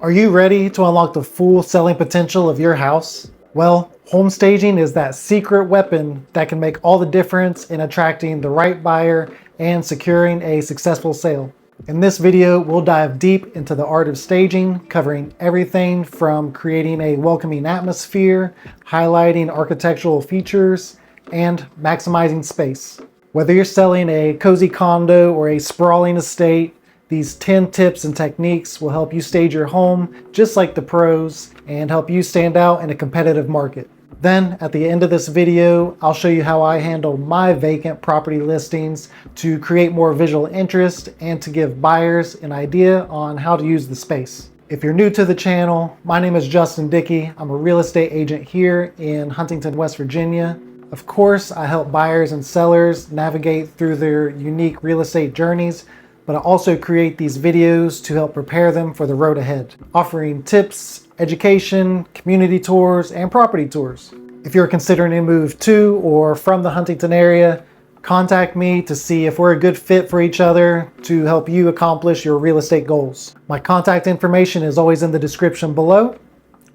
Are you ready to unlock the full selling potential of your house? Well, home staging is that secret weapon that can make all the difference in attracting the right buyer and securing a successful sale. In this video, we'll dive deep into the art of staging, covering everything from creating a welcoming atmosphere, highlighting architectural features, and maximizing space. Whether you're selling a cozy condo or a sprawling estate, these 10 tips and techniques will help you stage your home just like the pros and help you stand out in a competitive market. Then at the end of this video, I'll show you how I handle my vacant property listings to create more visual interest and to give buyers an idea on how to use the space. If you're new to the channel, my name is Justin Dickey. I'm a real estate agent here in Huntington, West Virginia. Of course, I help buyers and sellers navigate through their unique real estate journeys, but I also create these videos to help prepare them for the road ahead, offering tips, education, community tours, and property tours. If you're considering a move to or from the Huntington area, contact me to see if we're a good fit for each other to help you accomplish your real estate goals. My contact information is always in the description below.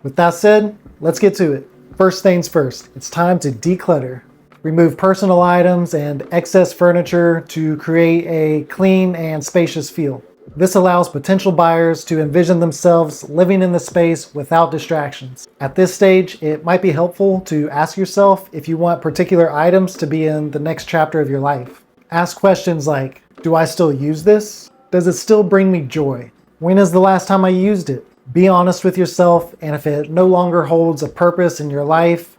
With that said, let's get to it. First things first, it's time to declutter. Remove personal items and excess furniture to create a clean and spacious feel. This allows potential buyers to envision themselves living in the space without distractions. At this stage, it might be helpful to ask yourself if you want particular items to be in the next chapter of your life. Ask questions like, do I still use this? Does it still bring me joy? When is the last time I used it? Be honest with yourself, and if it no longer holds a purpose in your life,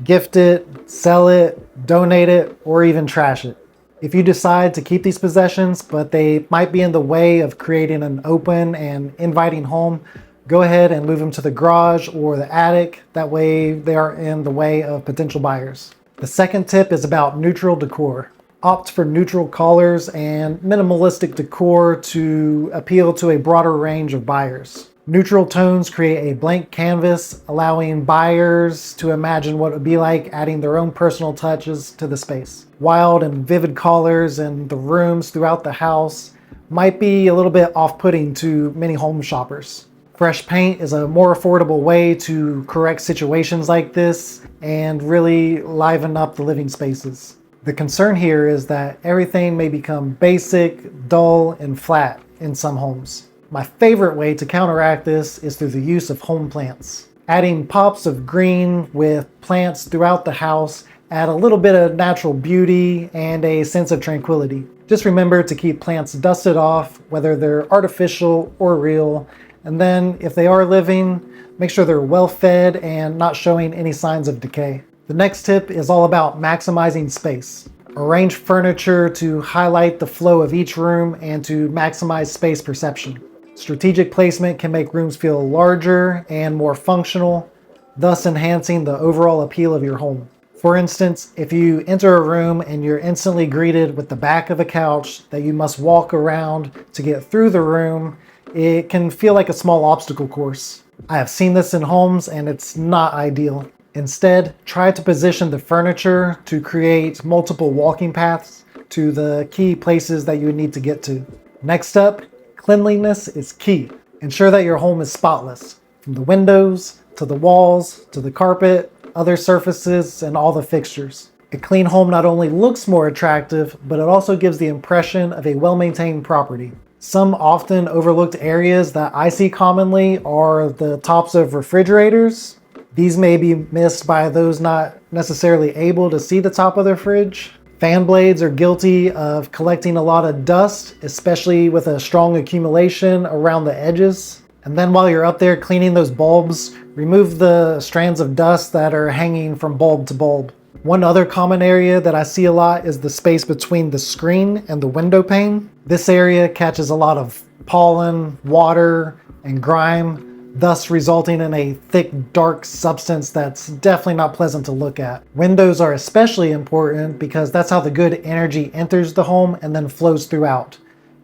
gift it, sell it, donate it, or even trash it. If you decide to keep these possessions, but they might be in the way of creating an open and inviting home, go ahead and move them to the garage or the attic. That way they are in the way of potential buyers. The second tip is about neutral decor. Opt for neutral colors and minimalistic decor to appeal to a broader range of buyers. Neutral tones create a blank canvas, allowing buyers to imagine what it would be like adding their own personal touches to the space. Wild and vivid colors in the rooms throughout the house might be a little bit off-putting to many home shoppers. Fresh paint is a more affordable way to correct situations like this and really liven up the living spaces. The concern here is that everything may become basic, dull, and flat in some homes. My favorite way to counteract this is through the use of home plants. Adding pops of green with plants throughout the house add a little bit of natural beauty and a sense of tranquility. Just remember to keep plants dusted off, whether they're artificial or real, and then if they are living, make sure they're well fed and not showing any signs of decay. The next tip is all about maximizing space. Arrange furniture to highlight the flow of each room and to maximize space perception. Strategic placement can make rooms feel larger and more functional, thus enhancing the overall appeal of your home. For instance, if you enter a room and you're instantly greeted with the back of a couch that you must walk around to get through the room, it can feel like a small obstacle course. I have seen this in homes and it's not ideal. Instead, try to position the furniture to create multiple walking paths to the key places that you need to get to. Next up, cleanliness is key. Ensure that your home is spotless, from the windows, to the walls, to the carpet, other surfaces, and all the fixtures. A clean home not only looks more attractive, but it also gives the impression of a well-maintained property. Some often overlooked areas that I see commonly are the tops of refrigerators. These may be missed by those not necessarily able to see the top of their fridge. Fan blades are guilty of collecting a lot of dust, especially with a strong accumulation around the edges. And then while you're up there cleaning those bulbs, remove the strands of dust that are hanging from bulb to bulb. One other common area that I see a lot is the space between the screen and the window pane. This area catches a lot of pollen, water, and grime, thus resulting in a thick, dark substance that's definitely not pleasant to look at. Windows are especially important because that's how the good energy enters the home and then flows throughout.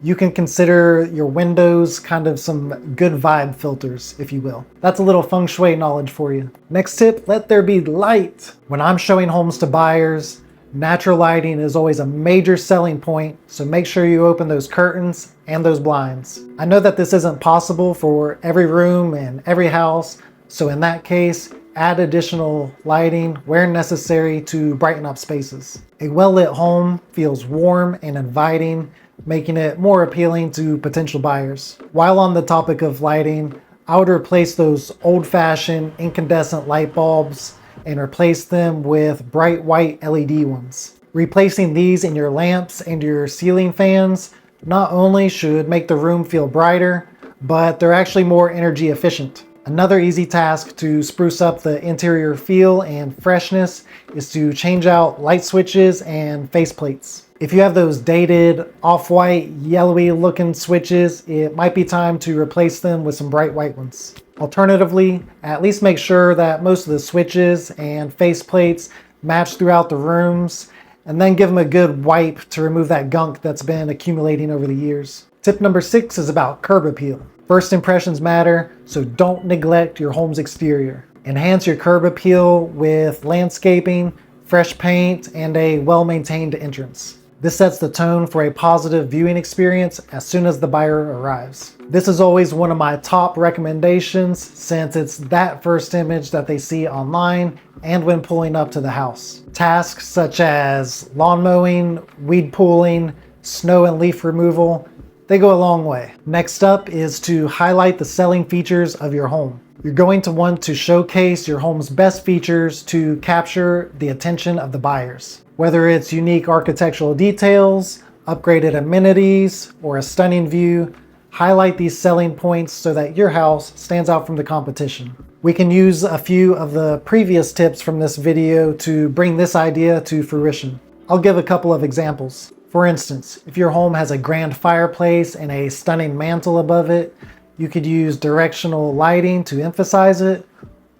You can consider your windows kind of some good vibe filters, if you will. That's a little feng shui knowledge for you. Next tip, let there be light. When I'm showing homes to buyers, Natural lighting is always a major selling point, so make sure you open those curtains and those blinds. I know that this isn't possible for every room and every house, so in that case, add additional lighting where necessary to brighten up spaces. A well-lit home feels warm and inviting, making it more appealing to potential buyers. While on the topic of lighting, I would replace those old-fashioned incandescent light bulbs and replace them with bright white LED ones. Replacing these in your lamps and your ceiling fans not only should make the room feel brighter, but they're actually more energy efficient. Another easy task to spruce up the interior feel and freshness is to change out light switches and faceplates. If you have those dated, off-white, yellowy looking switches, it might be time to replace them with some bright white ones. Alternatively, at least make sure that most of the switches and faceplates match throughout the rooms, and then give them a good wipe to remove that gunk that's been accumulating over the years. Tip number 6 is about curb appeal. First impressions matter, so don't neglect your home's exterior. Enhance your curb appeal with landscaping, fresh paint, and a well-maintained entrance. This sets the tone for a positive viewing experience as soon as the buyer arrives. This is always one of my top recommendations since it's that first image that they see online and when pulling up to the house. Tasks such as lawn mowing, weed pulling, snow and leaf removal, they go a long way. Next up is to highlight the selling features of your home. You're going to want to showcase your home's best features to capture the attention of the buyers. Whether it's unique architectural details, upgraded amenities, or a stunning view, highlight these selling points so that your house stands out from the competition. We can use a few of the previous tips from this video to bring this idea to fruition. I'll give a couple of examples. For instance, if your home has a grand fireplace and a stunning mantle above it, you could use directional lighting to emphasize it,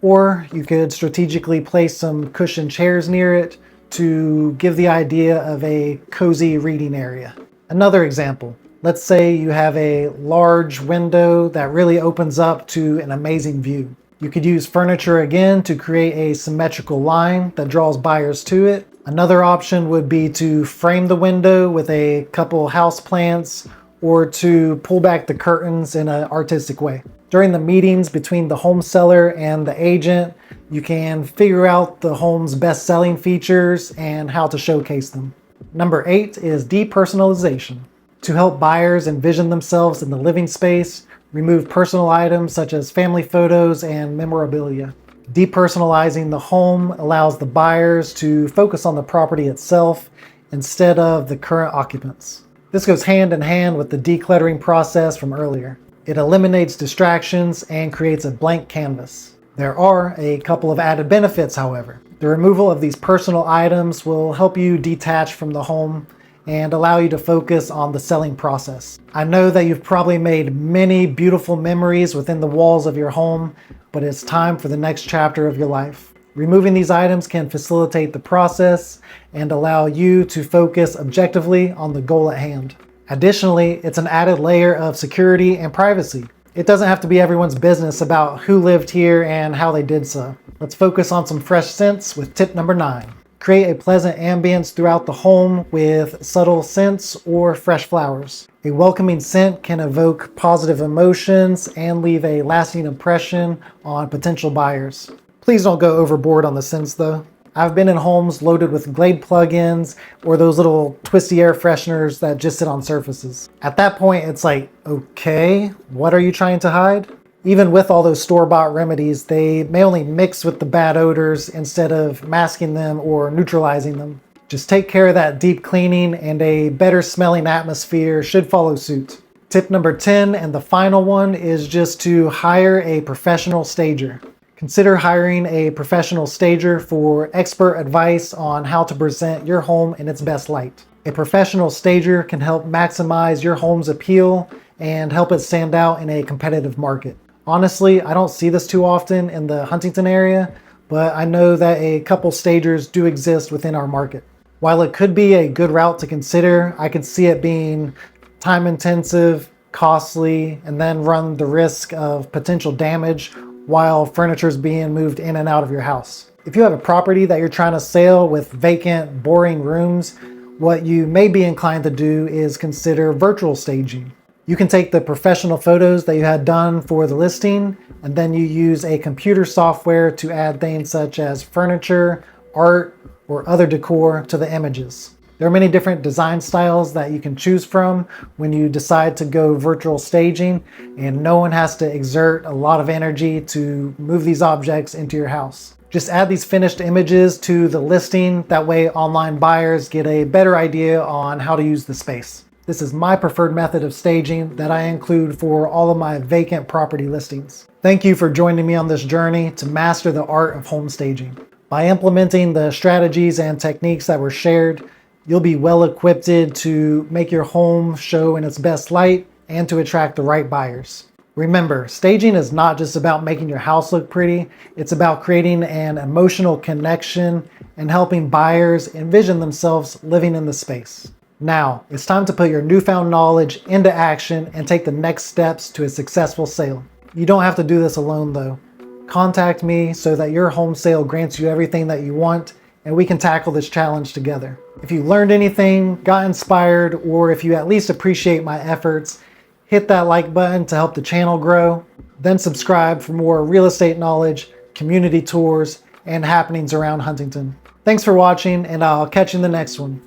or you could strategically place some cushioned chairs near it to give the idea of a cozy reading area. Another example, let's say you have a large window that really opens up to an amazing view. You could use furniture again to create a symmetrical line that draws buyers to it. Another option would be to frame the window with a couple houseplants or to pull back the curtains in an artistic way. During the meetings between the home seller and the agent, you can figure out the home's best selling features and how to showcase them. Number 8 is depersonalization. To help buyers envision themselves in the living space, remove personal items such as family photos and memorabilia. Depersonalizing the home allows the buyers to focus on the property itself instead of the current occupants. This goes hand in hand with the decluttering process from earlier. It eliminates distractions and creates a blank canvas. There are a couple of added benefits, however. The removal of these personal items will help you detach from the home and allow you to focus on the selling process. I know that you've probably made many beautiful memories within the walls of your home, but it's time for the next chapter of your life. Removing these items can facilitate the process and allow you to focus objectively on the goal at hand. Additionally, it's an added layer of security and privacy. It doesn't have to be everyone's business about who lived here and how they did so. Let's focus on some fresh scents with tip number 9. Create a pleasant ambience throughout the home with subtle scents or fresh flowers. A welcoming scent can evoke positive emotions and leave a lasting impression on potential buyers. Please don't go overboard on the scents though. I've been in homes loaded with Glade plugins or those little twisty air fresheners that just sit on surfaces. At that point, it's like, okay, what are you trying to hide? Even with all those store-bought remedies, they may only mix with the bad odors instead of masking them or neutralizing them. Just take care of that deep cleaning and a better smelling atmosphere should follow suit. Tip number 10 and the final one is just to hire a professional stager. Consider hiring a professional stager for expert advice on how to present your home in its best light. A professional stager can help maximize your home's appeal and help it stand out in a competitive market. Honestly, I don't see this too often in the Huntington area, but I know that a couple stagers do exist within our market. While it could be a good route to consider, I could see it being time intensive, costly, and then run the risk of potential damage while furniture is being moved in and out of your house. If you have a property that you're trying to sell with vacant, boring rooms, what you may be inclined to do is consider virtual staging. You can take the professional photos that you had done for the listing, and then you use a computer software to add things such as furniture, art, or other decor to the images. There are many different design styles that you can choose from when you decide to go virtual staging, and no one has to exert a lot of energy to move these objects into your house. Just add these finished images to the listing. That way online buyers get a better idea on how to use the space. This is my preferred method of staging that I include for all of my vacant property listings. Thank you for joining me on this journey to master the art of home staging. By implementing the strategies and techniques that were shared, you'll be well equipped to make your home show in its best light and to attract the right buyers. Remember, staging is not just about making your house look pretty, it's about creating an emotional connection and helping buyers envision themselves living in the space. Now, it's time to put your newfound knowledge into action and take the next steps to a successful sale. You don't have to do this alone though. Contact me so that your home sale grants you everything that you want, and we can tackle this challenge together. If you learned anything, got inspired, or if you at least appreciate my efforts, hit that like button to help the channel grow. Then subscribe for more real estate knowledge, community tours, and happenings around Huntington. Thanks for watching, and I'll catch you in the next one.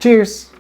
Cheers!